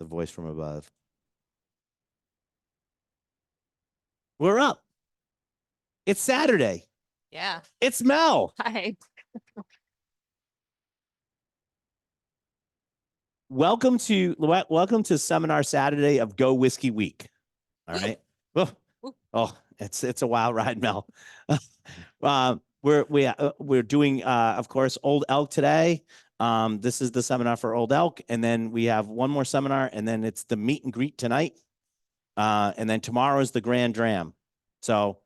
the voice from above. We're up. It's Saturday. Yeah. It's Mel. Hi. Welcome to Seminar Saturday of Go Whiskey Week. All right. Oh, it's a wild ride, Mel. We're doing of course Old Elk today. This is the seminar for Old Elk, and then we have one more seminar, and then it's the meet and greet tonight. And then tomorrow is the Grand Dram. So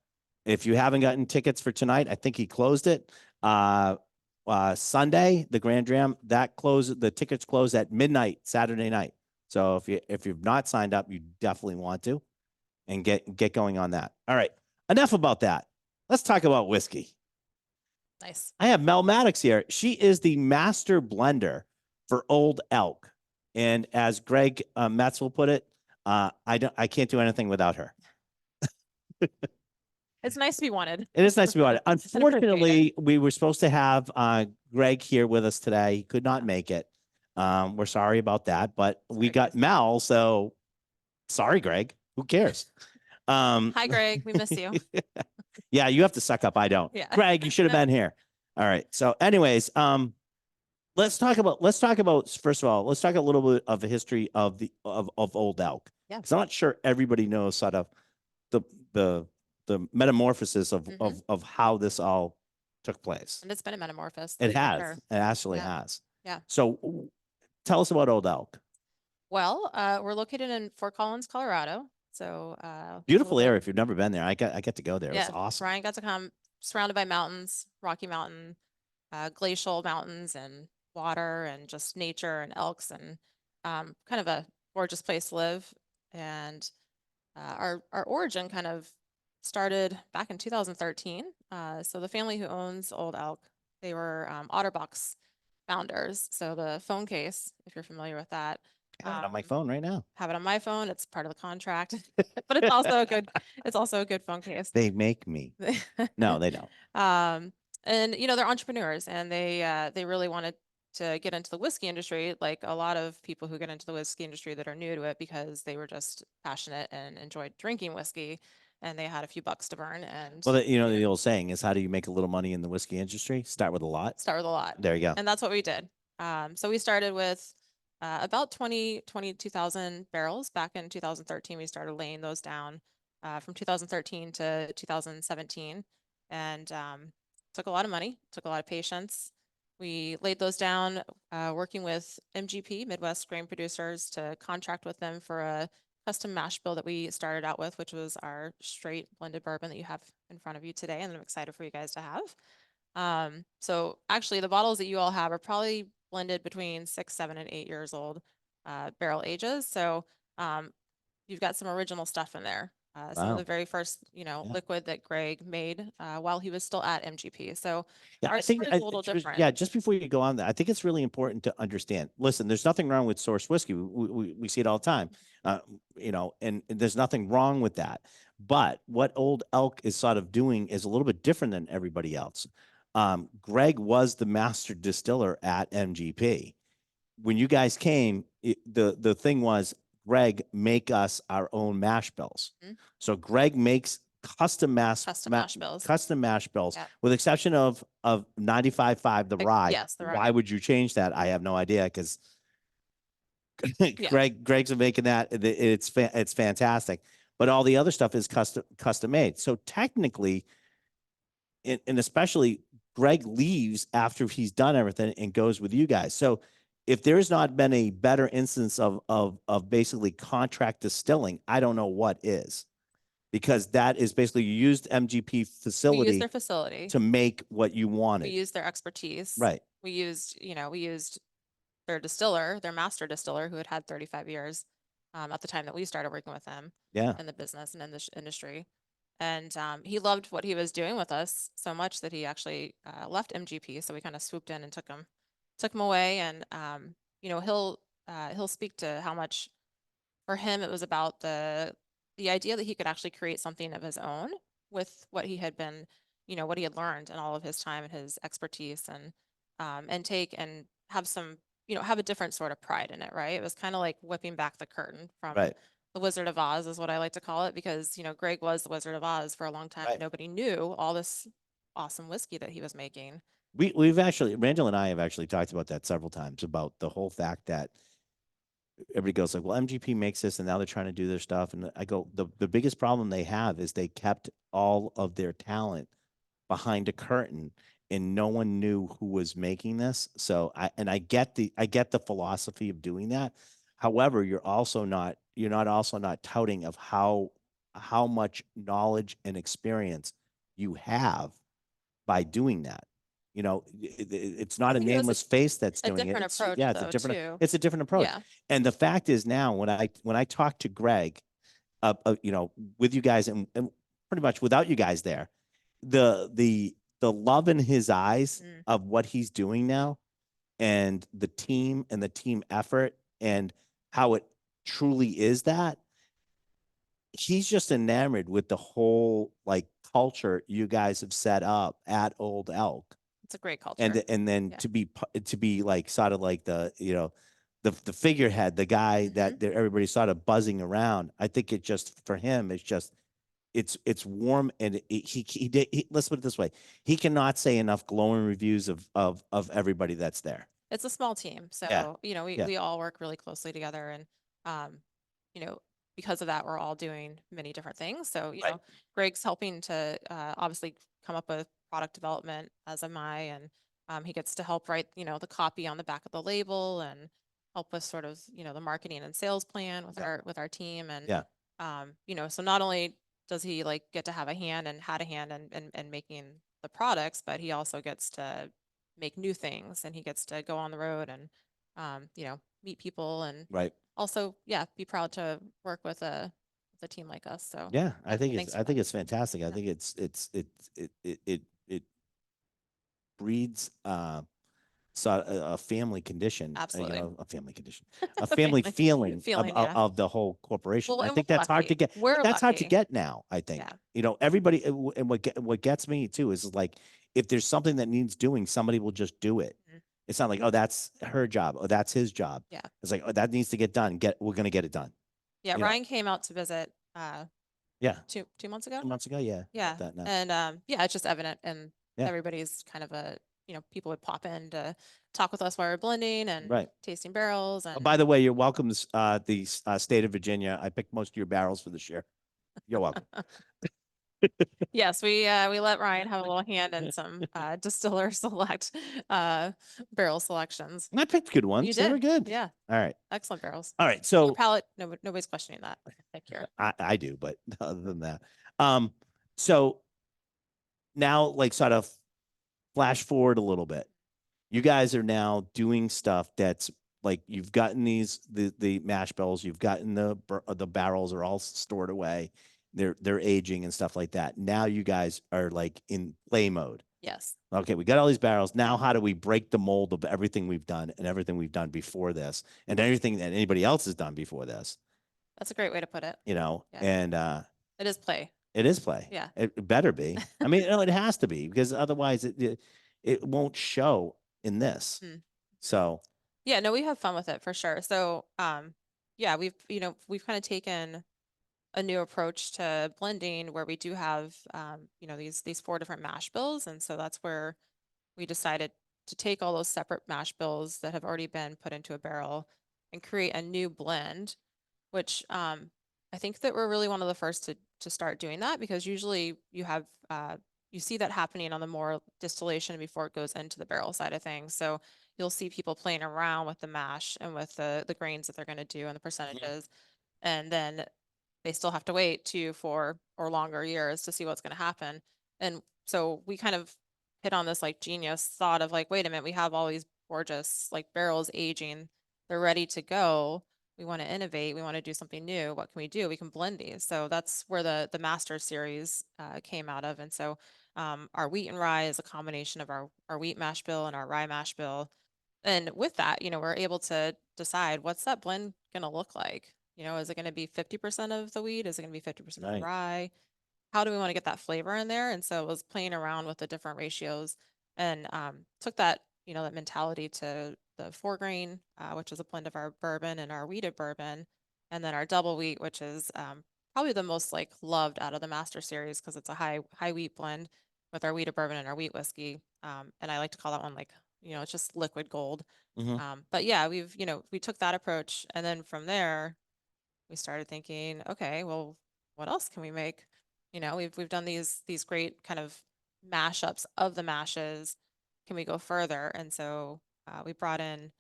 if you haven't gotten tickets for tonight, I think he closed it. Sunday, the Grand Dram, the tickets close at midnight Saturday night. So if you've not signed up, you definitely want to, and get going on that. All right, enough about that. Let's talk about whiskey. Nice. I have Mel Maddox here. She is the master blender for Old Elk, and as Greg Metz will put it, I can't do anything without her. It's nice to be wanted. It is nice to be wanted. Unfortunately, we were supposed to have Greg here with us today. He could not make it. We're sorry about that, but we got Mel, so sorry, Greg. Who cares? Hi, Greg. We miss you. Yeah, you have to suck up. I don't. Yeah. Greg, you should have been here. All right. So, anyways, let's talk about first of all, let's talk a little bit of the history of Old Elk. Yeah. Because I'm not sure everybody knows sort of the metamorphosis of how this all took place. And it's been a metamorphosis. It has. Sure. It actually has. Yeah. So tell us about Old Elk. Well, we're located in Fort Collins, Colorado. So beautiful area. If you've never been there, I get to go there. Yeah, It's awesome. Ryan got to come, surrounded by mountains, Rocky Mountain, glacial mountains, and water, and just nature and elks, and kind of a gorgeous place to live. And our origin kind of started back in 2013. So the family who owns Old Elk, they were Otterbox founders. So the phone case, if you're familiar with that. I have it on my phone right now. Have it on my phone. It's part of the contract, but it's also a good phone case. They make me. No, they don't. And you know, they're entrepreneurs, and they really wanted to get into the whiskey industry, like a lot of people who get into the whiskey industry that are new to it, because they were just passionate and enjoyed drinking whiskey, and they had a few bucks to burn. And well, the old saying is, how do you make a little money in the whiskey industry? Start with a lot. Start with a lot. There you go. And that's what we did. So we started with about 22,000 barrels. Back in 2013, we started laying those down from 2013 to 2017. And took a lot of money, took a lot of patience. We laid those down working with MGP, Midwest Grain Producers, to contract with them for a custom mash bill that we started out with, which was our straight blended bourbon that you have in front of you today, and I'm excited for you guys to have. So actually the bottles that you all have are probably blended between 6, 7, and 8 years old barrel ages. So you've got some original stuff in there. Some of the very first, liquid that Greg made while he was still at MGP. So yeah, our I think story is a little different. Yeah, just before you go on that, I think it's really important to understand. Listen, there's nothing wrong with source whiskey. We see it all the time, and there's nothing wrong with that. But what Old Elk is sort of doing is a little bit different than everybody else. Greg was the master distiller at MGP. When you guys came, the thing was, Greg make us our own mash bills. So Greg makes custom mash bills, Yep. with exception of 95.5, the rye. Yes, the rye. Why would you change that? I have no idea, because Greg's making that. It's fantastic, but all the other stuff is custom made. So technically, and especially Greg leaves after he's done everything and goes with you guys. So if there's not been a better instance of basically contract distilling, I don't know what is, because that is basically, you used MGP facility. We used their facility to make what you wanted. We used their expertise. Right. We used their distiller, their master distiller, who had 35 years at the time that we started working with them. Yeah. In the business and in the industry. And he loved what he was doing with us so much that he actually left MGP. So we kind of swooped in and took him away. And he'll speak to how much for him it was about the idea that he could actually create something of his own with what he had been, what he had learned in all of his time and his expertise, and take and have some have a different sort of pride in it, right? It was kind of like whipping back the curtain from Right. the Wizard of Oz is what I like to call it, because, Greg was the Wizard of Oz for a long time. Right. Nobody knew all this awesome whiskey that he was making. We've actually, Randall and I have actually talked about that several times, about the whole fact that everybody goes like, well, MGP makes this and now they're trying to do their stuff. And I go, the biggest problem they have is they kept all of their talent behind a curtain and no one knew who was making this. So I get the philosophy of doing that. However, you're not also not touting of how much knowledge and experience you have by doing that. It's I not a think it was nameless face that's a doing it. different It's approach yeah, though, too. it's a different approach. Yeah. And the fact is now when I talk to Greg, with you guys and pretty much without you guys there, the love in his eyes Mm. of what he's doing now, and the team effort, and how it truly is that he's just enamored with the whole like culture you guys have set up at Old Elk. It's a great culture. And then Yeah. to be like sort of like the figurehead, the guy that everybody's sort of buzzing around. I think it just for him, it's just it's warm, and let's put it this way, he cannot say enough glowing reviews of everybody that's there. It's a small team, Yeah. so we Yeah. we all work really closely together, and um, you know, because of that, we're all doing many different things. So Right. Greg's helping to obviously come up with product development, as am I, and he gets to help write the copy on the back of the label and help with sort of the marketing and sales plan with Yeah. our team, and Yeah. so not only does he like get to have a hand and had a hand and making the products, but he also gets to make new things, and he gets to go on the road and meet people, and Right. also be proud to work with a team like us. So Yeah, thanks for I think that. it's fantastic. I Yeah. think it breeds a family condition, Absolutely. a family condition, a family feeling Feeling, yeah. of the whole corporation. Well, I and think we're that's hard to lucky. get. We're That's hard to lucky. get now. I think, Yeah. everybody, and what gets me too is like, if there's something that needs doing, somebody will just do it. Mhm. It's not like, oh, that's her job, or that's his job. Yeah. It's like, oh, that needs to get done. We're gonna get it done. Yeah. You know, Ryan came out to visit yeah, 2 months ago. 2 months ago, yeah, Yeah. about that now. And yeah, it's just evident, and Yeah, everybody's kind of people would pop in to talk with us while we're blending and right. tasting barrels, Oh, and by the way, you're welcome, the state of Virginia. I picked most of your barrels for this year. You're welcome. yes, we let Ryan have a little hand in some distiller select barrel selections. And I picked good You ones. They were did. good. Yeah. All right. Excellent barrels. All right. Your So palate, nobody's questioning that. Thank you. I do, but other than that, so now, like, sort of flash forward a little bit. You guys are now doing stuff that's like, you've gotten the mash bills, you've gotten the barrels are all stored away, they're aging and stuff like that. Now you guys are like in play mode. Yes. Okay, we got all these barrels. Now, how do we break the mold of everything we've done and everything we've done before this and everything that anybody else has done before this? That's a great way to put it. Yeah. And It is play. it is play. Yeah. It better be. I mean, it has to be, because otherwise it won't show in this. Mm. So Yeah, no, we have fun with it for sure. So, yeah, we've kind of taken a new approach to blending, where we do have, these 4 different mash bills. And so that's where we decided to take all those separate mash bills that have already been put into a barrel and create a new blend, which, I think that we're really one of the first to start doing that, because usually you see that happening on the more distillation before it goes into the barrel side of things. So you'll see people playing around with the mash and with the grains that they're going to do and the percentages. And then they still have to wait 2, 4, or longer years to see what's going to happen. And so we kind of hit on this like genius thought of like, wait a minute, we have all these gorgeous like barrels aging, they're ready to go. We want to innovate. We want to do something new. What can we do? We can blend these. So that's where the Master Series came out of. And so our wheat and rye is a combination of our wheat mash bill and our rye mash bill. And with that, we're able to decide, what's that blend going to look like? Is it going to be 50% of the wheat? Is it going to be 50% of the right. rye? How do we want to get that flavor in there? And so it was playing around with the different ratios, and took that, that mentality to the 4 grain, which is a blend of our bourbon and our wheated bourbon, and then our double wheat, which is probably the most like loved out of the master series because it's a high wheat blend with our wheated bourbon and our wheat whiskey. And I like to call that one like, it's just liquid gold. Mhm. But yeah, we took that approach, and then from there we started thinking, okay, well, what else can we make? We've done these great kind of mashups of the mashes. Can we go further? And so we brought in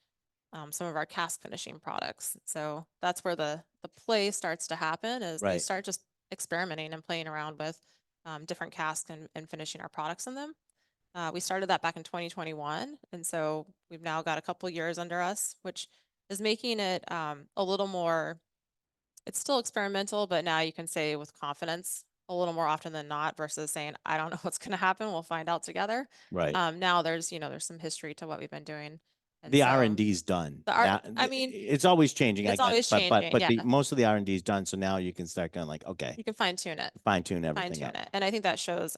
some of our cask finishing products. So that's where the play starts to happen, is we Right. start just experimenting and playing around with different casks and finishing our products in them. We started that back in 2021, and so we've now got a couple years under us, which is making it a little more. It's still experimental, but now you can say with confidence a little more often than not versus saying, I don't know what's going to happen. We'll find out together. Right. Now there's some history to what we've been doing. And The so R&D is done. the art, Now, I mean, it's always changing. I it's got it. always changing. But Yeah. the most of the R&D is done. So now you can start going like, okay, You can fine tune it, fine tune fine everything tune up. it. And I think that shows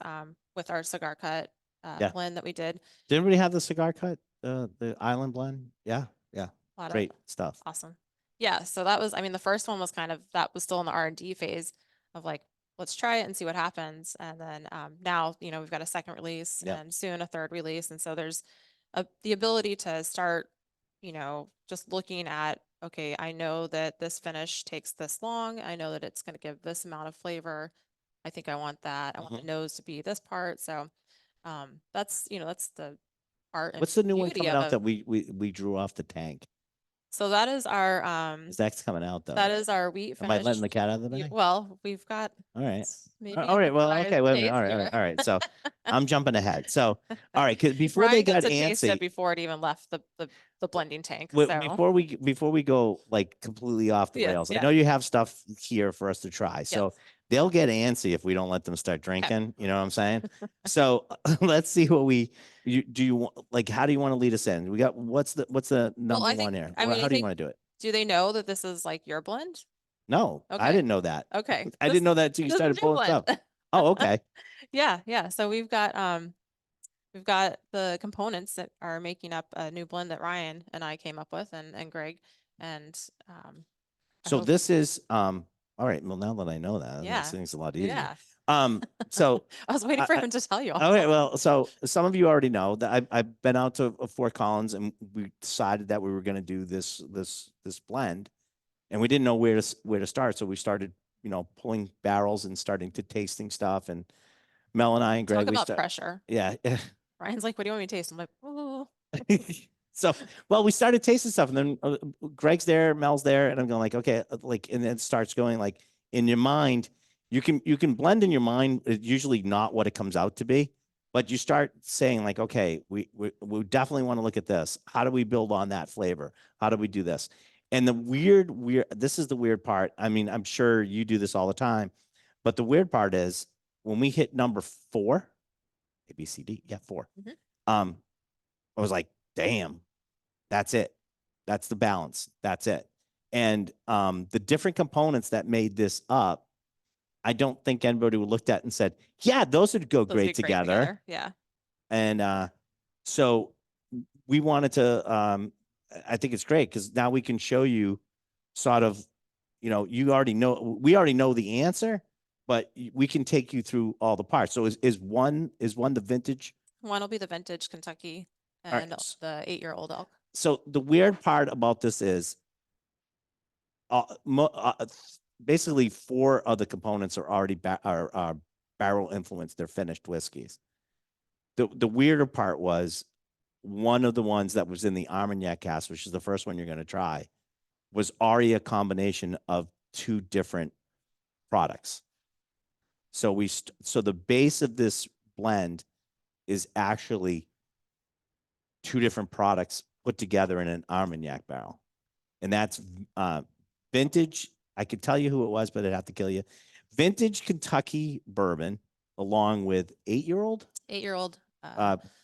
with our cigar cut Yeah. blend that we did. Did everybody have the cigar cut? The island blend? Yeah. Yeah. A lot Great of stuff. awesome. Yeah. So that was, I mean, the first one was that was still in the R&D phase of like, let's try it and see what happens. And then now, we've got a second release Yep. and soon a third release. And so there's the ability to start, just looking at, okay, I know that this finish takes this long. I know that it's going to give this amount of flavor. I think I want that. I want the nose to be this part. So that's the art and What's the new one beauty coming of out it. that we drew off the tank? So that is our That's coming out though. that is our wheat Am I finish. letting the cat out of the bag? Well, we've got All right. maybe All right. Well, Ryan's okay. Wait a minute. taste All right. All here. right. All right. So I'm jumping ahead. So, all right. 'Cause before they Ryan got gets to taste it antsy, before it even left the blending tank. So before we go like completely off the yeah, rails, I yeah. know you have stuff here for us to try. Yes. So they'll get antsy if we don't let them start drinking. You know what I'm saying? So let's see what do you want, like, how do you want to lead us in? We got, what's the number I one think, here? I mean, How I do you think, want to do it? do they know that this is like your blend? No, I Okay. didn't know that. Okay. I didn't know that until you This is started your pulling blend. stuff. Oh, okay. Yeah, yeah. So we've got the components that are making up a new blend that Ryan and I came up with, and Greg, and I So hope this is all right. Well, now that I know that, that makes yeah. things a lot easier. Yeah. So I was waiting for him to tell you all. okay, well, so some of you already know that I've been out to Fort Collins and we decided that we were going to do this blend, and we didn't know where to start, so we started pulling barrels and starting to tasting stuff, and Mel and I and Greg Talk we about start pressure. yeah. Ryan's like, what do you want me to taste? I'm like, oh. So, well, we started tasting stuff, and then Greg's there, Mel's there, and I'm going like, okay, like, and then it starts going like in your mind, you can blend in your mind. It's usually not what it comes out to be, but you start saying like, okay, we definitely want to look at this. How do we build on that flavor? How do we do this? And the weird, this is the weird part. I mean, I'm sure you do this all the time, but the weird part is when we hit number 4, A, B, C, D, yeah, 4. I was like, damn, that's it. That's the balance. That's it. And the different components that made this up, I don't think anybody would looked at and said, yeah, those would go Those great be together. Yeah. And so we wanted to, I think it's great because now we can show you sort of, you already know, we already know the answer, but we can take you through all the parts. So is one the vintage? One will be the vintage Kentucky All and right. the 8-year-old elk. So the weird part about this is basically 4 of the components are already barrel influenced. They're finished whiskeys. The weirder part was one of the ones that was in the Armagnac cask, which is the first one you're going to try, was already a combination of 2 different products. So so the base of this blend is actually 2 different products put together in an Armagnac barrel. And that's vintage. I could tell you who it was, but I'd have to kill you. Vintage Kentucky bourbon, along with 8-year-old 8-year-old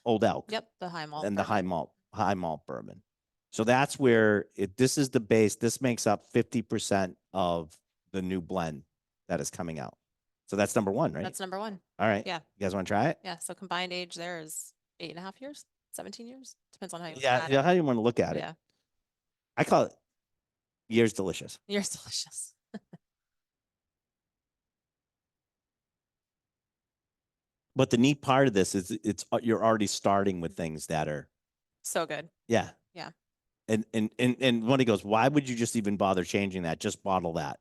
Old Elk. Yep, the high malt And bourbon. the high malt bourbon. So that's where this is the base. This makes up 50% of the new blend that is coming out. So that's number 1, right? That's number 1. All right. Yeah. You guys want to try it? Yeah. So combined age there is 8.5 years. 17 years. Depends on how you look Yeah, at yeah, it. how do you want to look at it? Yeah. I call it years delicious. Yours delicious. But the neat part of this is it's you're already starting with things that are So good. yeah. Yeah. And when he goes, why would you just even bother changing that? Just bottle that.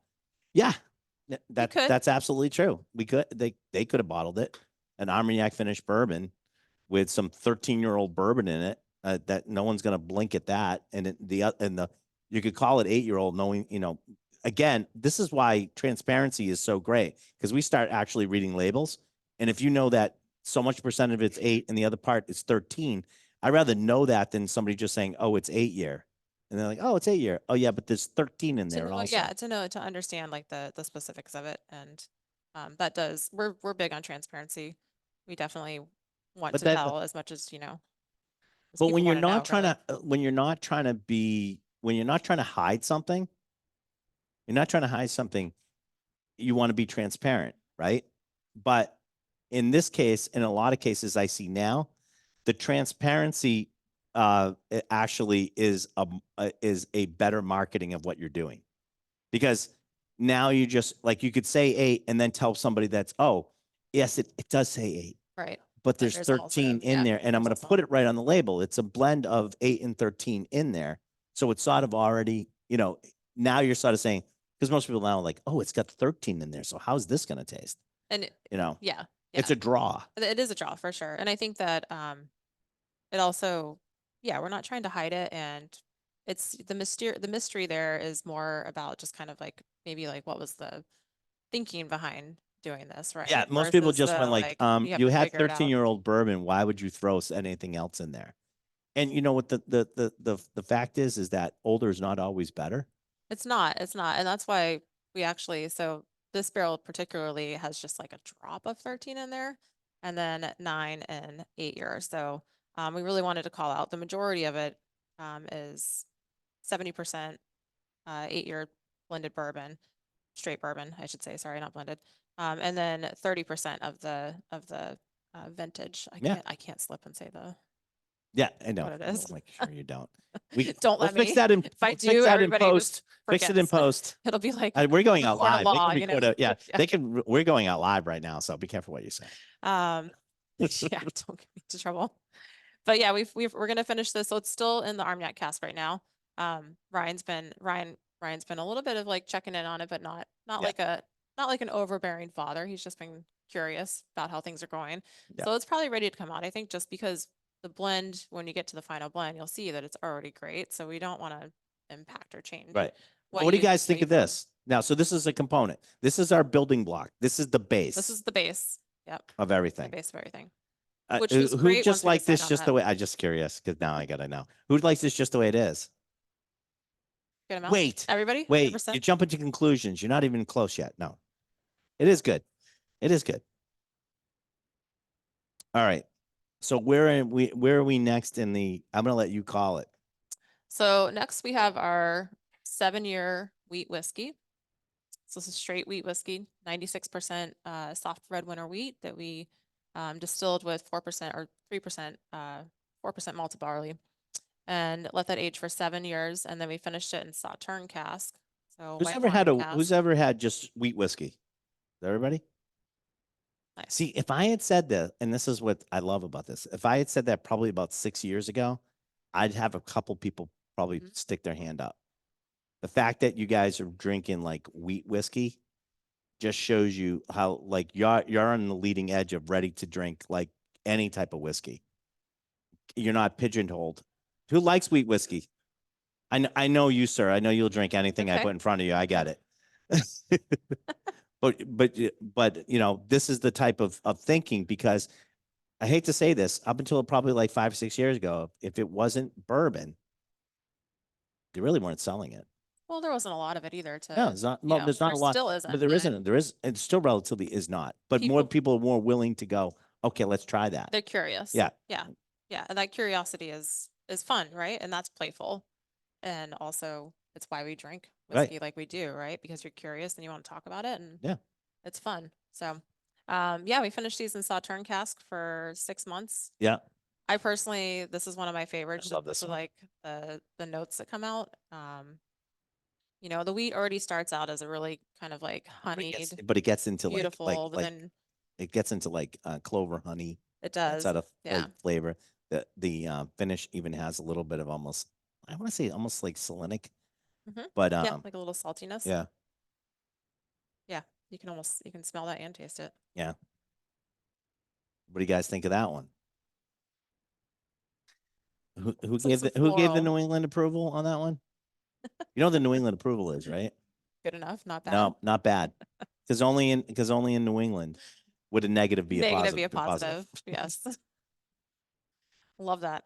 Yeah, You could. that's absolutely true. We could they could have bottled it, an Armagnac finished bourbon with some 13-year-old bourbon in it that no one's going to blink at that, and the you could call it 8-year-old, knowing again, this is why transparency is so great because we start actually reading labels, and if you know that so much percent of it's 8 and the other part is 13, I'd rather know that than somebody just saying, oh, it's 8-year. And they're like, oh, it's 8-year. Oh, yeah, but there's 13 in To there know, also. yeah, to know, to understand like the specifics of it. And that does, we're big on transparency. We definitely want But to that, tell as much as, as but people when you're want to know, not trying really. to, when you're not trying to hide something, you're not trying to hide something, you want to be transparent, right? But in this case, in a lot of cases I see now, the transparency it actually is a better marketing of what you're doing. Because now you just like you could say 8 and then tell somebody that's, oh, yes, it does say 8, Right. but But there's there's 13 also, in yeah, there, and I'm there's going to also, put it right on the label. It's a blend of 8 and 13 in there. So it's sort of already, now you're sort of saying, because most people now are like, oh, it's got 13 in there. So how's this going to taste? and yeah, It's yeah, a draw. it is a draw for sure. And I think that it also, yeah, we're not trying to hide it. And it's the mystery there is more about just kind of like maybe like what was the thinking behind doing this, Yeah, right? most people Versus just the went like, like you have you to had figure it out. 13-year-old bourbon. Why would you throw anything else in there? And you know what the fact is that older is not always better. It's not. And that's why we actually, so this barrel particularly has just like a drop of 13 in there and then 9 and 8 years. So we really wanted to call out the majority of it is 70% 8-year blended bourbon, straight bourbon, I should say. Sorry, not blended. And then 30% of the vintage. Yeah. I can't slip and say Yeah, I know. what it We'll is. make sure you don't. We Don't we'll let fix me. that in If I we'll fix do, that in everybody just post. Fix it in forgets. post. It'll be like We're going the out court of live. They law, can record it. Yeah, Yeah. they can. We're going out live right now, so be careful what you say. Um, yeah, don't get me into trouble. But yeah, we're gonna finish this. So it's still in the Armagnac cask right now. Ryan's been a little bit of like checking in on it, but not Yeah. like not like an overbearing father. He's just been curious about how things are going. Yeah. So it's probably ready to come out. I think just because the blend, when you get to the final blend, you'll see that it's already great. So we don't want to impact or change Right. What do you guys think of found. this? Now, so this is a component. This is our building block. This is the base This is the base. Yep. of The everything. base of everything. Which is Who great just once we like decide this on just that. the way? I just curious because now I gotta know. Who likes this just the way it is? Good amount. Wait, Everybody? wait. 100%? You're jumping to conclusions. You're not even close yet. No, it is good. It is good. All right. So where are we next in the? I'm gonna let you call it. So next we have our 7-year wheat whiskey. So this is straight wheat whiskey, 96% soft red winter wheat that we distilled with 4% or 3%, 4% malted barley, and let that age for 7 years. And then we finished it in Sauterne cask. So white wine Who's cask. ever had just wheat whiskey? Everybody? Nice. See, if I had said that, and this is what I love about this, if I had said that probably about 6 years ago, I'd have a couple people probably stick their hand up. The fact that you guys are drinking like wheat whiskey just shows you how like you're on the leading edge of ready to drink like any type of whiskey. You're not pigeonholed. Who likes wheat whiskey? I know you, sir. I know you'll drink anything I Okay. put in front of you. I got it. But this is the type of thinking because I hate to say this, up until probably like 5 or 6 years ago, if it wasn't bourbon, they really weren't selling it. Well, there wasn't a lot of it either No, to, it's not. No, there's not there a lot, still but isn't, there but isn't. There is. It still relatively is not. But more people, people are more willing to go. Okay, let's try that. they're curious. Yeah. Yeah. Yeah. And that curiosity is fun, right? And that's playful. And also it's why we drink Right. whiskey like we do, right? Because you're curious and you want to talk about it and Yeah. it's fun. So yeah, we finished these in Sauterne cask for 6 months. Yeah. I personally, this is one of my favorites. love Just this with one. like the notes that come out. The wheat already starts out as a really kind of like honeyed, But it gets into beautiful, but then it gets into clover honey. it That does. sort of Yeah. flavor. The finish even has a little bit of almost, I want to say almost like salinic, but Yeah, like a little saltiness. yeah, Yeah, you can smell that and taste it. yeah. What do you guys think of that one? Who It's like gave some who gave the floral. New England approval on that one? You know what the New England approval is, right? Good enough, not bad. No, not bad. Because only in New England would a negative be a Negative be positive. a positive. Yes. Love that.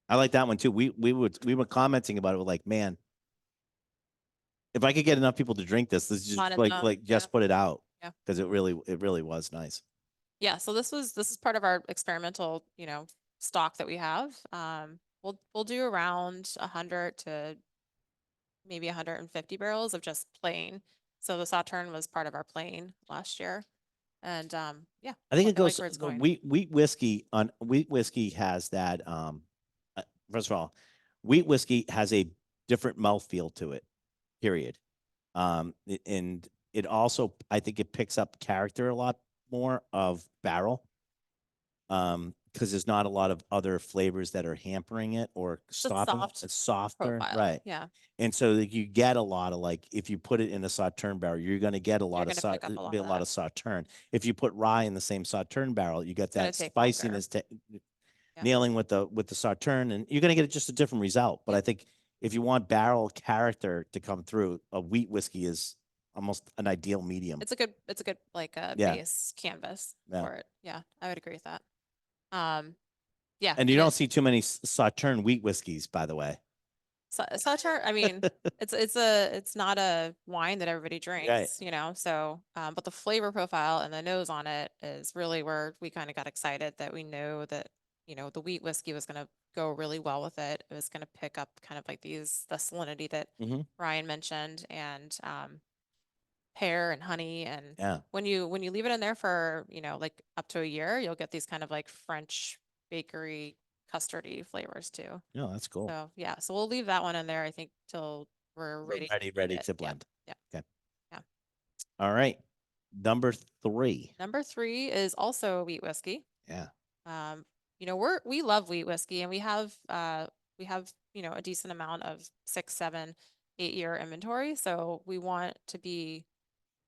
I like that one too. We were commenting about it. We're like, man, if I could get enough people to drink this, let's just Not enough. just put it out Yeah. because it really was nice. Yeah. So this is part of our experimental, stock that we have. We'll do around 100 to maybe 150 barrels of just plain. So the Sauterne was part of our plain last year. And yeah, I think it I like goes where it's the going. wheat whiskey has that first of all, wheat whiskey has a different mouthfeel to it, period. And it also, I think it picks up character a lot more of barrel. Because there's not a lot of other flavors that are hampering it or It's a stopping. soft It's softer, profile. right? Yeah. And so you get a lot of if you put it in a Sauterne barrel, you're going to get a You're lot of going to pick up a lot be a of lot that. of Sauterne. If you put rye in the same Sauterne barrel, you get It's going that to take longer. spiciness Yeah. nailing with the Sauterne, and you're going to get just a different result. But Yeah. I think if you want barrel character to come through, a wheat whiskey is almost an ideal medium. It's a good like Yeah. base canvas Yeah. for it. Yeah, I would agree with that. Yeah. And you don't see too many Sauterne wheat whiskeys, by the way. Sauterne, I mean, it's not a wine that everybody Right. drinks, so but the flavor profile and the nose on it is really where we kind of got excited that we know that, the wheat whiskey was going to go really well with it. It was going to pick up kind of like the salinity that Mm-hmm. Ryan mentioned, and pear and honey. And Yeah. when you leave it in there for, like up to a year, you'll get these kind of like French bakery custardy flavors too. No, that's cool. So yeah, so we'll leave that one in there, I think, till we're ready to blend it. to blend. Yeah. Okay. Yeah. All right. Number 3. Number 3 is also wheat whiskey. Yeah. Um, we love wheat whiskey, and we have a decent amount of 6, 7, 8 year inventory. So we want to be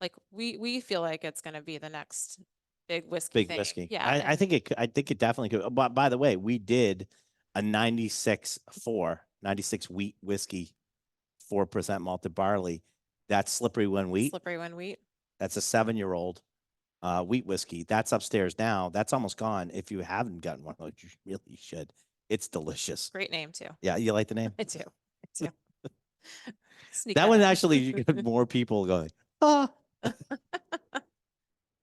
like we feel like it's going to be the next big whiskey thing. Whiskey. Yeah. I think I think it definitely could. But by the way, we did a 96 wheat whiskey, 4% malted barley. That's slippery when wheat. Slippery when wheat. That's a 7-year-old wheat whiskey. That's upstairs now. That's almost gone. If you haven't gotten one, you really should. It's delicious. Great name too. Yeah, you like the name? I do. I do. Sneak That one in. actually, you get more people going, ah,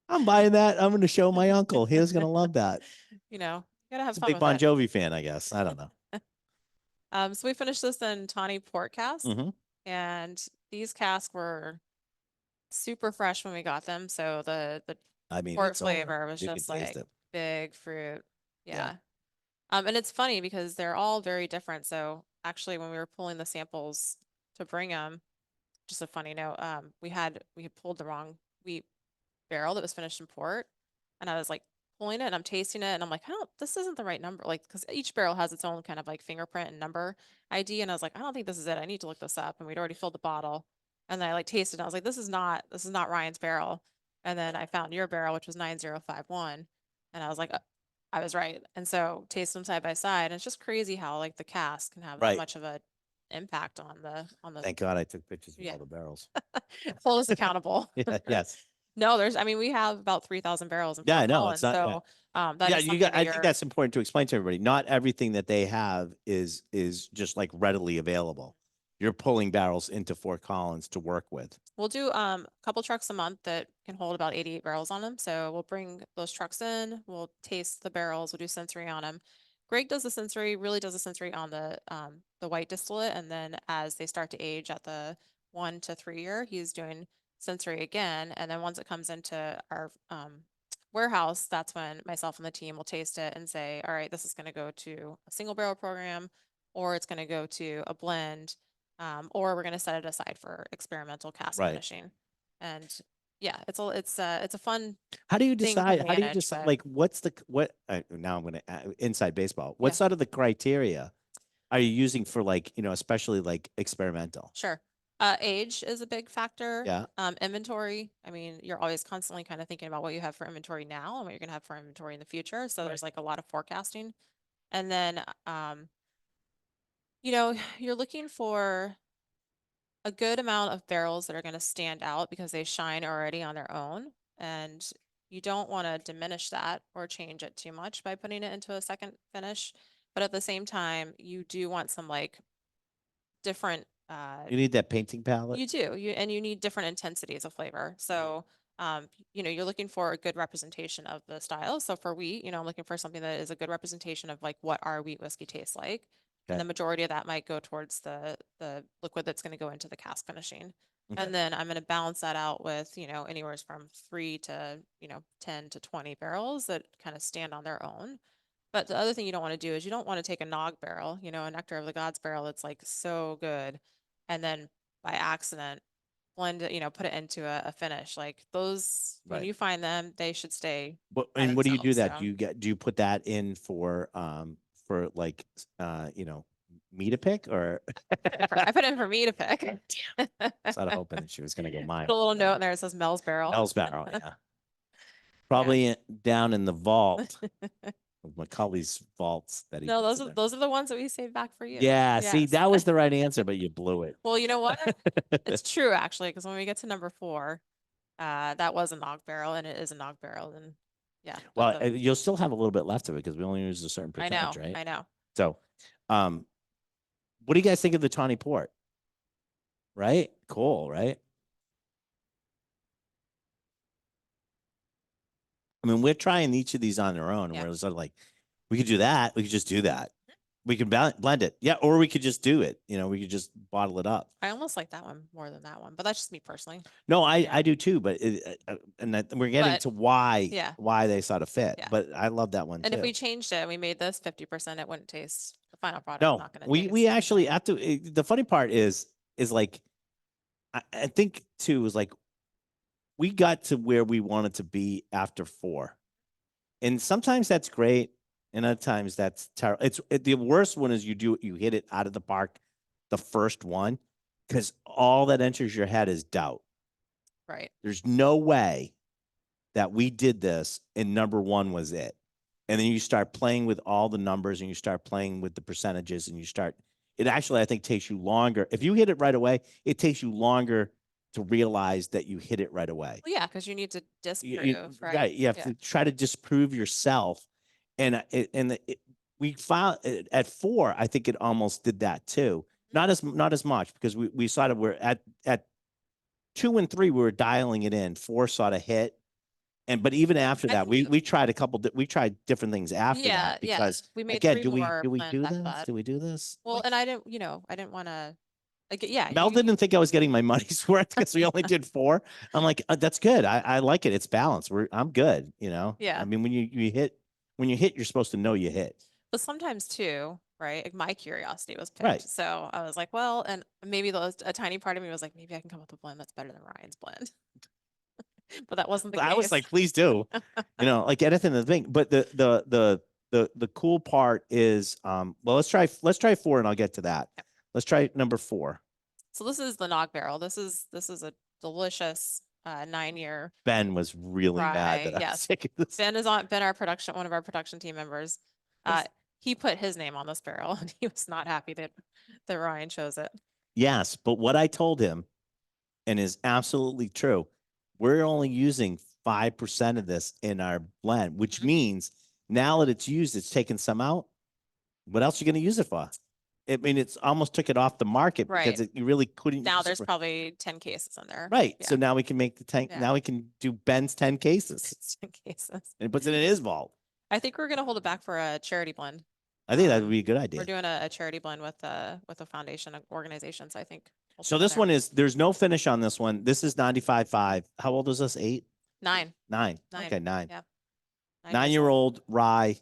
I'm buying that. I'm going to show my uncle. He's going to love that. You gotta have He's a fun big with Bon it. Jovi fan, I guess. I don't know. So we finished this in tawny port cask, Mhm. and these casks were super fresh when we got them. So the I mean, port it's over. flavor was You can just taste like it. big fruit. Yeah. Yeah. And it's funny because they're all very different. So actually, when we were pulling the samples to bring them, just a funny note, we had pulled the wrong wheat barrel that was finished in port, and I was like pulling it and I'm tasting it and I'm like, this isn't the right number. Like, because each barrel has its own kind of like fingerprint and number ID, and I was like, I don't think this is it. I need to look this up. And we'd already filled the bottle, and then I like tasted it. And I was like, this is not Ryan's barrel. And then I found your barrel, which was 9051, and I was like, I was right. And so taste them side by side, and it's just crazy how like the cask can have that Right. much of a impact on the. Thank God I took pictures of Yeah. all the barrels. Hold us accountable. Yeah, yes. No, we have about 3,000 barrels in Yeah, I Fort know. It's Collins. not. Yeah. That Yeah, is you something got. that I think you're, that's important to explain to everybody. Not everything that they have is just like readily available. You're pulling barrels into Fort Collins to work with. we'll do a couple trucks a month that can hold about 88 barrels on them. So we'll bring those trucks in, we'll taste the barrels, we'll do sensory on them. Greg really does the sensory on the white distillate, and then as they start to age at the 1 to 3 year, he's doing sensory again. And then once it comes into our warehouse, that's when myself and the team will taste it and say, all right, this is going to go to a single barrel program, or it's going to go to a blend, or we're going to set it aside for experimental cask Right. finishing. And yeah, it's a fun How do you thing to decide? How do you manage, decide? but Like, what's the what? Now I'm gonna inside baseball. What Yeah. sort of the criteria are you using for, like, especially like experimental? sure. Age is a big factor. Yeah. Inventory. I mean, you're always constantly kind of thinking about what you have for inventory now and what you're going to have for inventory in the future. So there's like a lot of forecasting. And then, you're looking for a good amount of barrels that are going to stand out because they shine already on their own. And you don't want to diminish that or change it too much by putting it into a second finish. But at the same time, you do want some like different You need that painting palette. you do. You need different intensities of flavor. So, you're looking for a good representation of the style. So for wheat, I'm looking for something that is a good representation of like what our wheat whiskey tastes like. And Okay. the majority of that might go towards the liquid that's going to go into the cask finishing. Okay. And then I'm going to balance that out with, anywhere from 3 to, 10 to 20 barrels that kind of stand on their own. But the other thing you don't want to do is you don't want to take a nog barrel, a nectar of the gods barrel that's like so good, and then by accident blend it, put it into a finish. Like those, when Right. you find them, they should stay by And what do you do themselves. that? So Do you put that in for like me to pick, or I put it in for me to pick. I was sort of hoping that she was gonna go mine. Put a little note in there that says Mel's barrel. Mel's barrel, yeah. Probably down in the vault of Macaulay's vaults that he No, puts those it are in. those are the ones that we saved back for you. Yeah, see, Yes. that was the right answer, but you blew it. Well, you know what? It's true actually, because when we get to number 4, that was a nog barrel and it is a nog barrel. And yeah. Well, you'll still have a little bit left of it because we only use a certain I know, percentage, right? I know. So, what do you guys think of the Tawny Port? Right? Cool, right? I mean, we're trying each of these on their own, and Yeah. we're sort of like, we could do that. We could just do that. We can blend it. Yeah. Or we could just do it. We could just bottle it up. I almost like that one more than that one, but that's just me personally. No, I Yeah. do too, but we're getting But, to why yeah. they sort of fit. Yeah. But I love that one And too. if we changed it and we made this 50%, it wouldn't taste, the final product No, not going to we taste. actually have to. The funny part is like, I think too, is like we got to where we wanted to be after 4, and sometimes that's great, and other times that's terrible. The worst one is you hit it out of the park, the first one, because all that enters your head is doubt. Right. There's no way that we did this and number 1 was it. And then you start playing with all the numbers and you start playing with the percentages and it actually, I think, takes you longer. If you hit it right away, it takes you longer to realize that you hit it right away. Well, yeah, because you need to disprove, right? Right. You have to try to disprove yourself. And we found at 4, I think it almost did that too. Not as much, because we sort of were at 2 and 3, we were dialing it in. 4 sort of hit. But even after that, we tried we tried different things after that, because we made again, 3 do we more do blends after this? that. Do we do this? Well, and I didn't want to, like, yeah. Mel didn't think I was getting my money's worth because we only did 4. I'm like, that's good. I like it. It's balanced. I'm good. Yeah. I mean, when you hit, you're supposed to know you hit. But sometimes too, right? Like my curiosity was piqued. Right. So I was like, well, and maybe a tiny part of me was like, maybe I can come up with a blend that's better than Ryan's blend. But that wasn't the case. I was like, please do, like anything the thing. But the cool part is, well, let's try 4 and I'll get to that. Yeah. Let's try number 4. So this is the nog barrel. This is a delicious 9-year. Ben was really mad that I was taking this. Ben is one of our production team members. He put his name on this barrel and he was not happy that Ryan chose it. Yes, but what I told him, and is absolutely true, we're only using 5% of this in our blend, which means now that it's used, it's taken some out. What else are you going to use it for? I mean, it's almost took it off the market because you really couldn't. Now there's probably 10 cases in there. Right. Yeah. So now we can make the tank. Yeah. Now we can do Ben's 10 cases. 10 cases. And puts it in his vault. I think we're going to hold it back for a charity blend. I think that would be a good idea. We're doing a charity blend with a foundation organization. So I think. So this one there's no finish on this one. This is 95.5. How old is this? 8? 9. 9. 9. Okay, 9. Yeah. 9%. 9-year-old rye.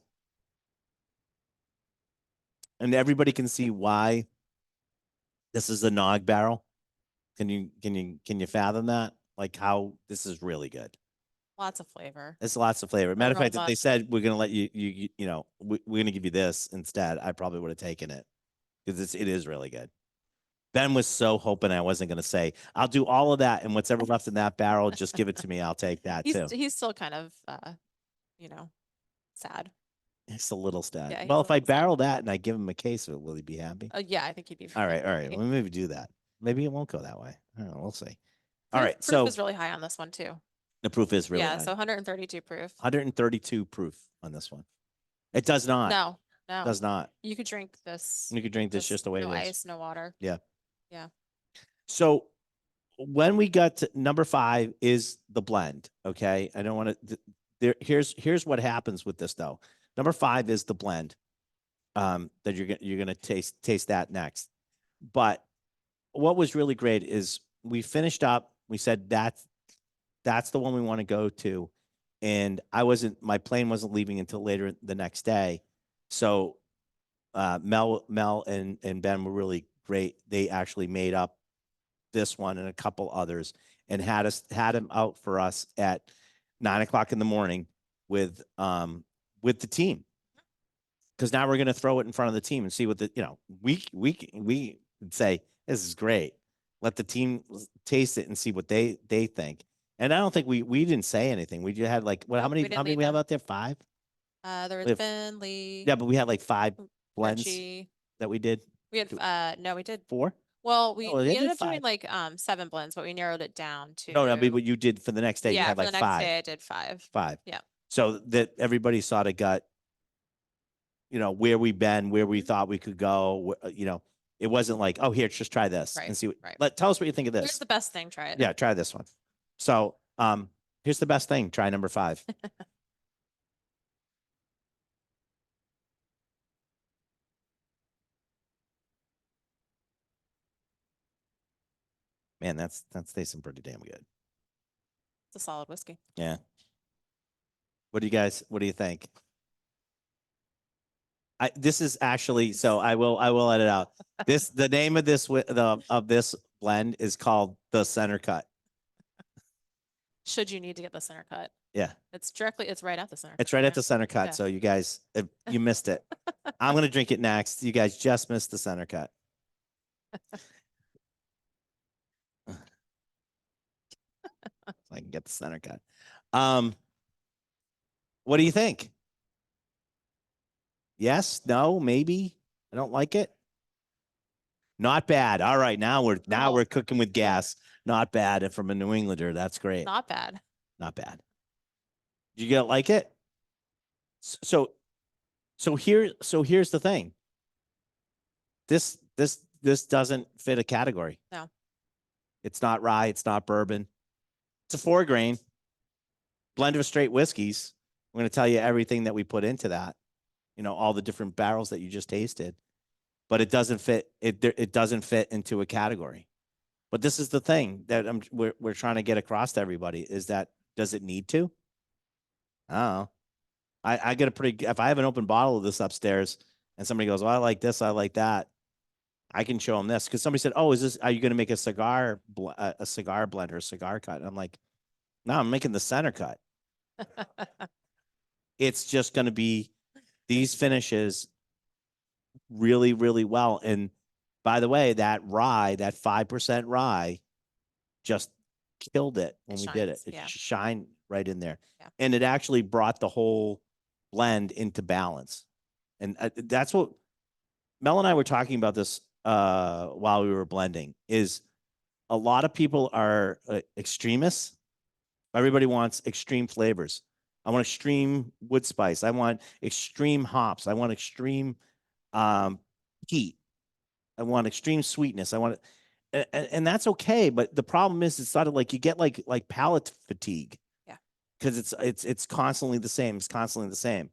And everybody can see why this is a nog barrel. Can you fathom that? Like how this is really good. Lots of flavor. It's lots of flavor. Matter of fact, if Aroma. they said we're gonna let you know, we're gonna give you this instead, I probably would have taken it because it is really good. Ben was so hoping I wasn't gonna say I'll do all of that and what's ever left in that barrel, just give it to me. I'll take that too. He's still kind of you know, sad. It's a little sad. Yeah, Well, he's if a I little sad. barrel that and I give him a case of it, will he be happy? Yeah, I think he'd be. All right, really all right. happy. Well, maybe do that. Maybe it won't go that way. I don't know. We'll see. All Proof- right. Proof So is really high on this one too. the proof is really Yeah, high. so 132 proof. 132 proof on this one. It does not. No, no. Does not. You could drink this. You could drink this just the way no it is. ice, no water. Yeah. Yeah. So when we got to number 5 is the blend. Okay. I don't want to here's what happens with this though. Number 5 is the blend. That you're gonna taste that next. But what was really great is we finished up, we said that's the one we want to go to. And my plane wasn't leaving until later the next day. So Mel and Ben were really great. They actually made up this one and a couple others and had him out for us at 9:00 in the morning with the team. Because now we're going to throw it in front of the team and see what we say, this is great. Let the team taste it and see what they think. And I don't think we didn't say anything. We just had like, how many we have out there? 5? There was Ben, Lee. Yeah, but we had like 5 blends Richie. that we did. We had no, we did 4. Well, we they ended did up doing 5. like 7 blends, but we narrowed it down to No, but what you did for the next day, you yeah, had for like the 5. next day I did 5. 5. Yeah. So that everybody sort of got, where we've been, where we thought we could go. It wasn't like, oh, here, just try this and see. Tell us what you think of Here's this. the best thing. Try it. Yeah, try this one. So, here's the best thing. Try number 5. Man, that's tasting pretty damn good. It's a solid whiskey. Yeah. What do you think? This is actually, so I will edit out. The name of this blend is called the Center Cut. Should you need to get the center cut? Yeah. It's right at the center. It's right at the Center Cut. Yeah. So you guys, you missed it. I'm going to drink it next. You guys just missed the Center Cut. So I can get the Center Cut. What do you think? Yes, no, maybe. I don't like it. Not bad. All right, now we're cooking with gas. Not bad. And from a New Englander, that's great. Not bad. Not bad. You gonna like it? So here's the thing. This doesn't fit a category. No. It's not rye. It's not bourbon. It's a 4-grain blend of straight whiskeys. We're going to tell you everything that we put into that. All the different barrels that you just tasted, but it doesn't fit. It doesn't fit into a category. But this is the thing that we're trying to get across to everybody is that does it need to? Oh, I get if I have an open bottle of this upstairs and somebody goes, well, I like this, I like that. I can show them this because somebody said, oh, are you going to make a cigar blend or a cigar cut? And I'm like, no, I'm making the Center Cut. It's just going to be these finishes really, really well. And by the way, that 5% rye just killed it when we did it. It shined right in there. Yeah. And it actually brought the whole blend into balance. And that's what Mel and I were talking about this while we were blending is a lot of people are extremists. Everybody wants extreme flavors. I want extreme wood spice. I want extreme hops. I want extreme heat. I want extreme sweetness. I want it, and that's okay. But the problem is, it's sort of like you get like palate fatigue. Yeah. Because it's constantly the same. It's constantly the same.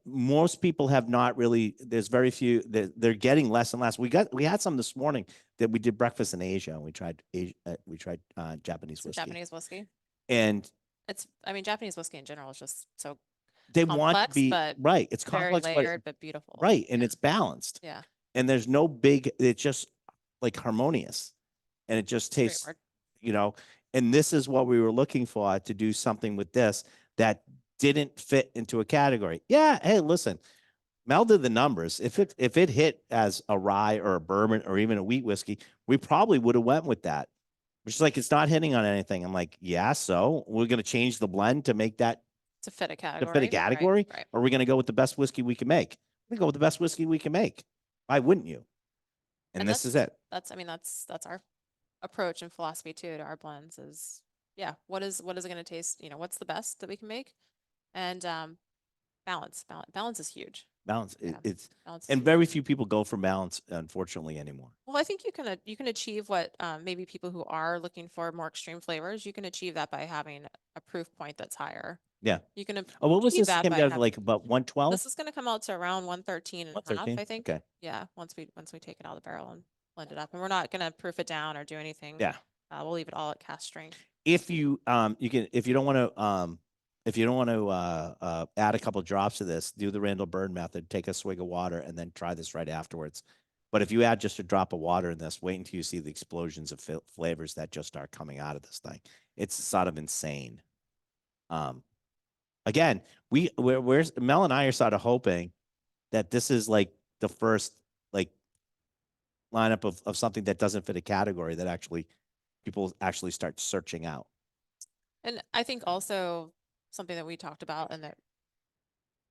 Most people have not really. There's very few. They're getting less and less. We had some this morning that we did breakfast in Asia, and we tried Japanese whiskey. Japanese whiskey. And I mean, Japanese whiskey in general is just so They want to complex, be but right. It's very complex, but layered, but beautiful. right, and Yeah. it's balanced, Yeah. and there's no big. It's just like harmonious, and it just It's a great tastes, word. you know. And this is what we were looking for, to do something with this that didn't fit into a category. Yeah, hey, listen, Mel did the numbers. If it hit as a rye or a bourbon or even a wheat whiskey, we probably would have went with that. Which is like, it's not hitting on anything. I'm like, yeah, so we're gonna change the blend to make that To fit a to fit a category. Right. category, Right. or are we gonna go with the best whiskey we can make? We go with the best whiskey we can make. Why wouldn't you? And And this is it. I mean, that's our approach and philosophy too to our blends is, yeah, what is it going to taste? You know, what's the best that we can make? And balance is huge. Balance. Yeah. It's Balance is and huge. very few people go for balance, unfortunately, anymore. Well, I think you can achieve what maybe people who are looking for more extreme flavors, you can achieve that by having a proof point that's higher. Yeah. You can Oh, what was achieve this? It that came by down to having, like about 112, this is going to come out to around 113 and a half, 113. I think. Okay. Yeah, once we take it out of the barrel and blend it up. And we're not going to proof it down or do anything. Yeah. We'll leave it all at cast strength. If you you can, if you don't want to add a couple drops to this, do the Randall Bird method, take a swig of water and then try this right afterwards. But if you add just a drop of water in this, wait until you see the explosions of flavors that just start coming out of this thing. It's sort of insane. Again, we're Mel and I are sort of hoping that this is like the first like lineup of something that doesn't fit a category that actually people actually start searching out. And I think also something that we talked about and that,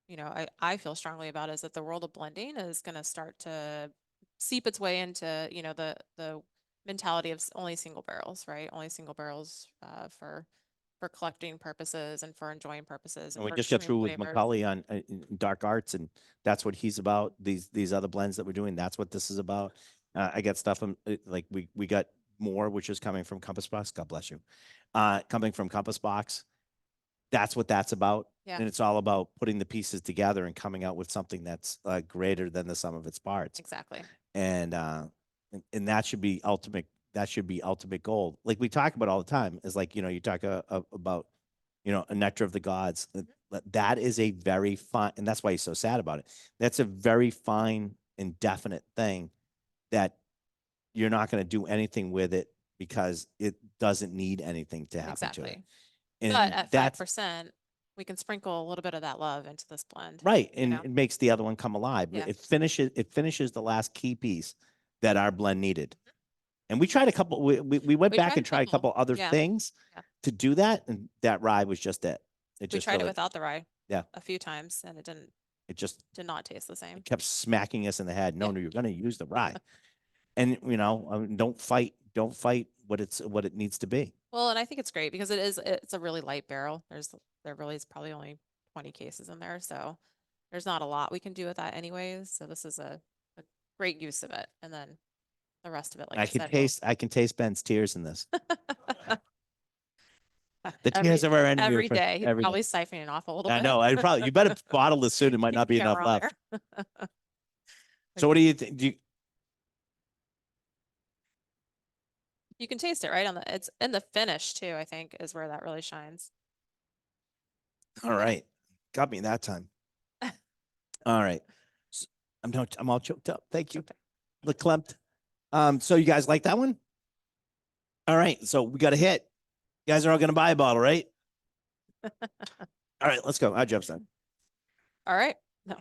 you know, I feel strongly about is that the world of blending is going to start to seep its way into, you know, the mentality of only single barrels, right? Only single barrels for collecting purposes and for enjoying purposes And and we for just got extreme through with flavors. Macaulay on dark arts, and that's what he's about. These other blends that we're doing, that's what this is about. I got stuff like we got more, which is coming from Compass Box. God bless you. Coming from Compass Box. That's what that's about. Yeah. And it's all about putting the pieces together and coming out with something that's greater than the sum of its parts. Exactly. And that should be ultimate. That should be ultimate goal. Like we talk about all the time, is like, you talk about, a nectar of the gods. That is a very fine, and that's why he's so sad about it. That's a very fine and definite thing that you're not going to do anything with it because it doesn't need anything to happen to it. Exactly. And But at that's 5%, we can sprinkle a little bit of that love into this blend. right, You and know? it makes the other one come alive. Yeah. It finishes the last key piece that our blend needed. And we tried a couple. We went We back tried and a tried a couple. couple other Yeah. things Yeah. to do that, and that rye was just it. It We just tried it really, without the rye yeah. a few times and It just did not taste the same. kept smacking us in the head. No, Yeah. no, you're going to use the rye, and don't fight what it needs to be. Well, and I think it's great because it's a really light barrel. There really is probably only 20 cases in there, so there's not a lot we can do with that anyways. So this is a great use of it. And then the rest of it, like I said, I can taste Ben's tears in this. The every tears of our enemy every day, he's every day. probably siphoning off a little I bit. know. You better bottle this soon. It might not be enough Camera on left. there. So what do you think? You can taste it right on it's in the finish too, I think, is where that really shines. All right. Got me that time. All right. I'm all choked up. Thank you. The Klimt. So you guys like that one? All right. So we got a hit. You guys are all gonna buy a bottle, right? All right, let's go. Our job's done. All right. No,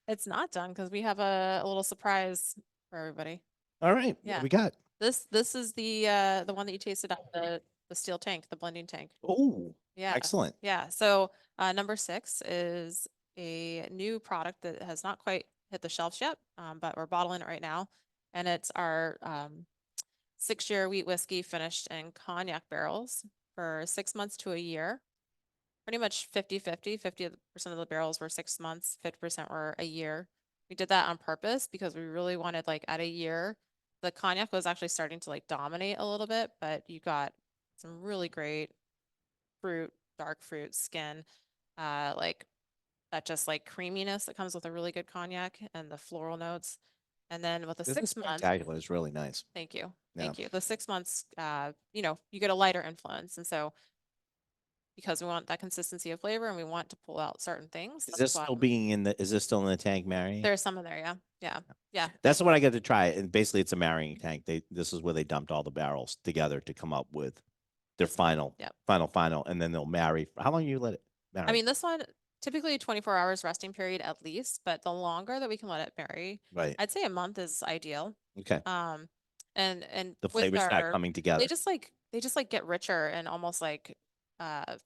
it's not done because we have a little surprise for everybody. All right. Yeah. What we got? This is the one that you tasted out the steel tank, the blending tank. Oh, Yeah. excellent. Yeah. So number 6 is a new product that has not quite hit the shelves yet, but we're bottling it right now. And it's our 6-year wheat whiskey finished in cognac barrels for 6 months to a year. Pretty much 50-50. 50% of the barrels were 6 months, 50% were a year. We did that on purpose because we really wanted, like, at a year, the cognac was actually starting to like dominate a little bit, but you got some really great fruit, dark fruit, skin, like that just like creaminess that comes with a really good cognac and the floral notes. And then with the This is 6 months, spectacular. It's really nice. thank you. Yeah. Thank you. The 6 months, you know, you get a lighter influence. And so because we want that consistency of flavor and we want to pull out certain things. Is this That's why still being in the? Is this still in the tank marrying? there's some in there. Yeah. Yeah. Yeah. That's the one I got to try, and basically it's a marrying tank. This is where they dumped all the barrels together to come up with their final, Yep. final, and then they'll marry. How long you let it marry? I mean, this one typically 24 hours resting period at least, but the longer that we can let it marry, right. I'd say a month is ideal. Okay. And The with flavors start our, coming together. they just like get richer and almost like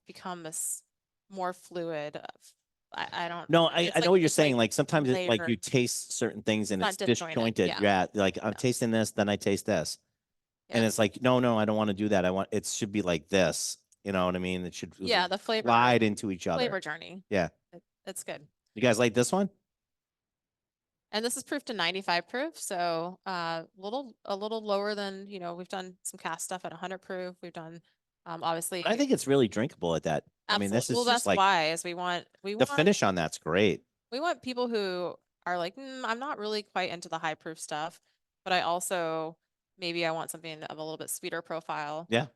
become this more fluid. I don't No, know. I know what you're It's saying. Like sometimes it, like layered, you taste certain things and not it's disjointed. disjointed. Yeah. Yeah. Like I'm Yeah. tasting this, then I taste this. And Yeah. it's like, no, I don't want to do that. I want it should be like this. You know what I mean? It should Yeah, the flavor glide into each other. flavor journey. Yeah. It's good. You guys like this one? And this is proof to 95 proof, so a little lower than, you know, we've done some cast stuff at 100 proof. We've done obviously I think it's really drinkable at that. I mean, this absolutely. is Well, just that's like why is the finish on that's great. we want people who are like, I'm not really quite into the high proof stuff, but I also maybe I want something of a little bit sweeter profile. Yeah.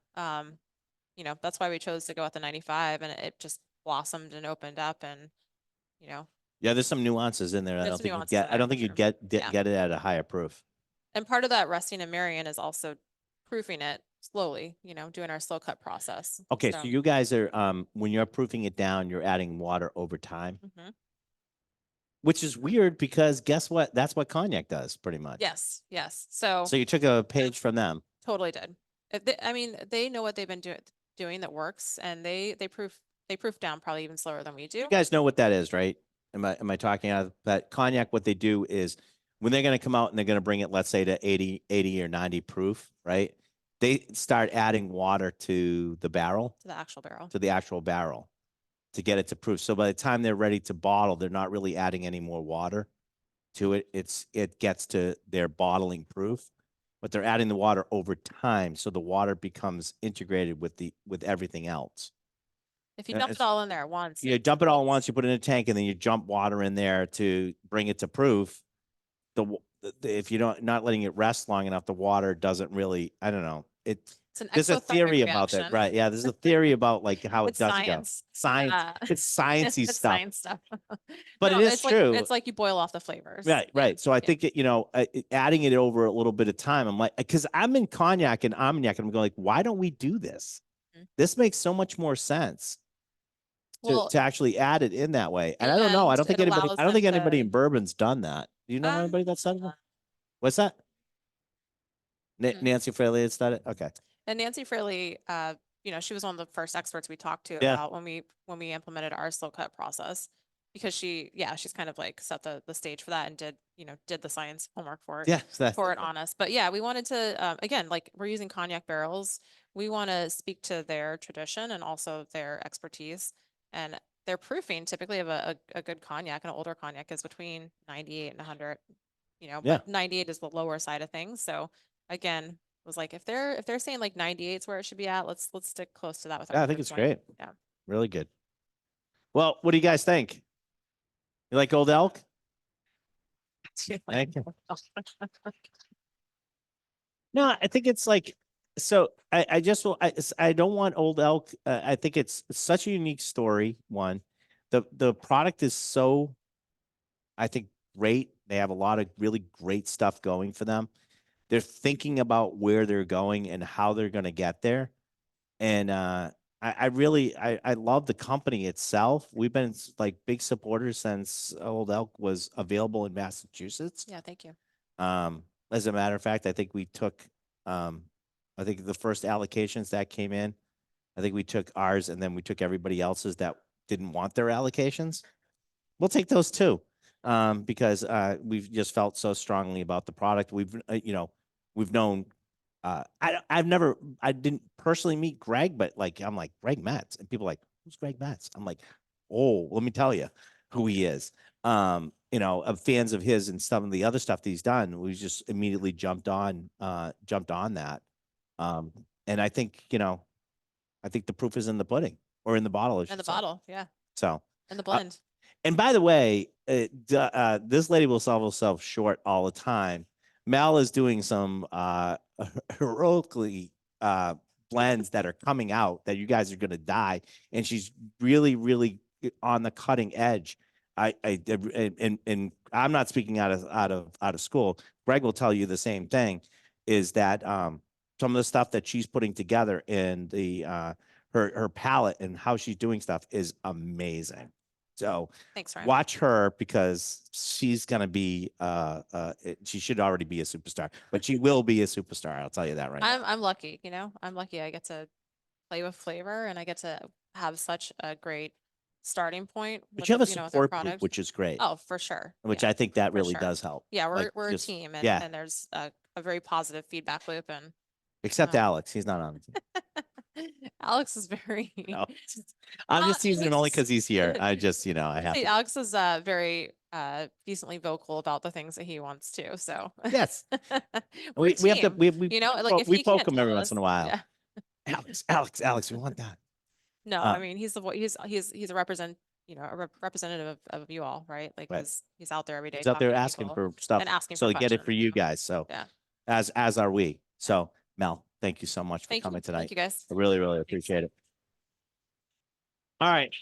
You know, that's why we chose to go with the 95, and it just blossomed and opened up, and you know, Yeah, there's some nuances in there. I there's don't some think you nuances get. in I there don't for think you'd sure. get Yeah. get it at a higher proof. And part of that resting and marrying is also proofing it slowly, you know, doing our slow cut process. Okay, so you guys are when you're proofing it down, you're adding water over time, which is weird because guess what? That's what cognac does pretty much. Yes, yes. So So you took a page from them. totally did. I mean, they know what they've been doing that works, and they proof down probably even slower than we do. You guys know what that is, right? Am I talking out of that cognac? What they do is when they're going to come out and they're going to bring it, let's say to 80 or 90 proof, right? They start adding water to the barrel, To the actual barrel. to the actual barrel to get it to proof. So by the time they're ready to bottle, they're not really adding any more water to it. It gets to their bottling proof, but they're adding the water over time. So the water becomes integrated with everything else. If you dump it all in there at once, You dump it all at once, you put it in a tank, and then you jump water in there to bring it to proof. If you don't not letting it rest long enough, the water doesn't really. I don't know. it's an There's a exothermic theory about that, reaction. right? Yeah, there's a theory about like how it It's does science. go. Science. It's sciencey It's stuff. science stuff. But No, it is it's true. Like, it's like you boil off the flavors. Right, Yeah. right. So I think it, adding it over a little bit of time, I'm like, because I'm in cognac and armagnac, and I'm going like, why don't we do this? This makes so much more sense Well, to actually add it in that way. And I don't know. I don't think anybody in bourbon's done that. Do you know anybody that's done that? What's that? Nancy Fraley has done it. Okay. And Nancy Fraley, you know, she was one of the first experts we talked to Yeah. about when we implemented our slow cut process, because she's kind of like set the stage for that and did the science homework for it. Yeah. For it on us. But yeah, we wanted to, again, like we're using cognac barrels. We want to speak to their tradition and also their expertise, and their proofing typically of a good cognac, an older cognac, is between 98 and 100, you know, Yeah. but 98 is the lower side of things. So again, was like, if they're saying like 98 is where it should be at, let's stick close to that with Yeah, our I think it's proofing. great. Yeah. Really good. Well, what do you guys think? You like Old Elk? Thank you. No, I think it's like, so I just will, I don't want Old Elk. I think it's such a unique story. One, the product is so, I think, great. They have a lot of really great stuff going for them. They're thinking about where they're going and how they're going to get there. And I really I love the company itself. We've been like big supporters since Old Elk was available in Massachusetts. Yeah. Thank you. As a matter of fact, I think we took I think the first allocations that came in, I think we took ours and then we took everybody else's that didn't want their allocations. We'll take those too. Because we've just felt so strongly about the product. We've we've known I didn't personally meet Greg, but like I'm like Greg Metz, and people are like, who's Greg Metz? I'm like, oh, let me tell you who he is. Of fans of his and some of the other stuff that he's done. We just immediately jumped on that. And I think the proof is in the pudding or in the bottle. In the bottle, yeah. So in the blend. and by the way, this lady will sell herself short all the time. Mel is doing some heroically blends that are coming out that you guys are going to die. And she's really, really on the cutting edge. And I'm not speaking out of school. Greg will tell you the same thing, is that some of the stuff that she's putting together in the her palette and how she's doing stuff is amazing. So Thanks, Ryan. watch her, because she's gonna be she should already be a superstar, but she will be a superstar. I'll tell you that right now. I'm lucky, you know, I'm lucky. I get to play with flavor and I get to have such a great starting point. But with you have a with their support group, product. which is great, Oh, for sure. which Yeah, I think that for really sure. does help. Yeah, we're Like, we're just- a team, and yeah. and there's a very positive feedback loop. And Except um, Alex, he's not on the team. Alex is very. No. I'm just teasing him only because he's here. I just, I have to. Alex is very decently vocal about the things that he wants to. So Yes, we're a we have to. team. We You know, like if we he poke can't him every tell once us- in a while. Yeah. Alex, we want that. No, I mean he's a representative of you all, right? Like Right. he's out there every day. He's out there talking to asking people for stuff, and asking so for to get it for questions. you guys. So Yeah. as are we. So Mel, thank you so much for Thank coming you. tonight. Thank you guys. I really, really appreciate it. All right.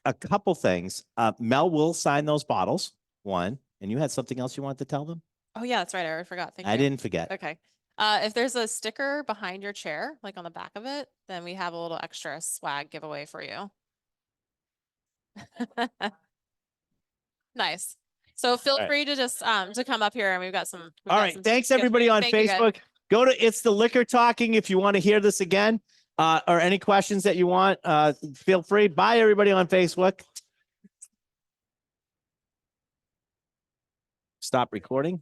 A couple things. Mel will sign those bottles. One, and you had something else you wanted to tell them? Oh yeah, that's right. I already forgot. Thank you. I didn't forget. Okay. If there's a sticker behind your chair, like on the back of it, then we have a little extra swag giveaway for you. Nice. So feel Right. free to just to come up here, and we've got some. All right. Thanks everybody on Thank you, guys. Facebook. Go to It's the Liquor Talking if you want to hear this again, or any questions that you want. Feel free. Bye everybody on Facebook. Stop recording.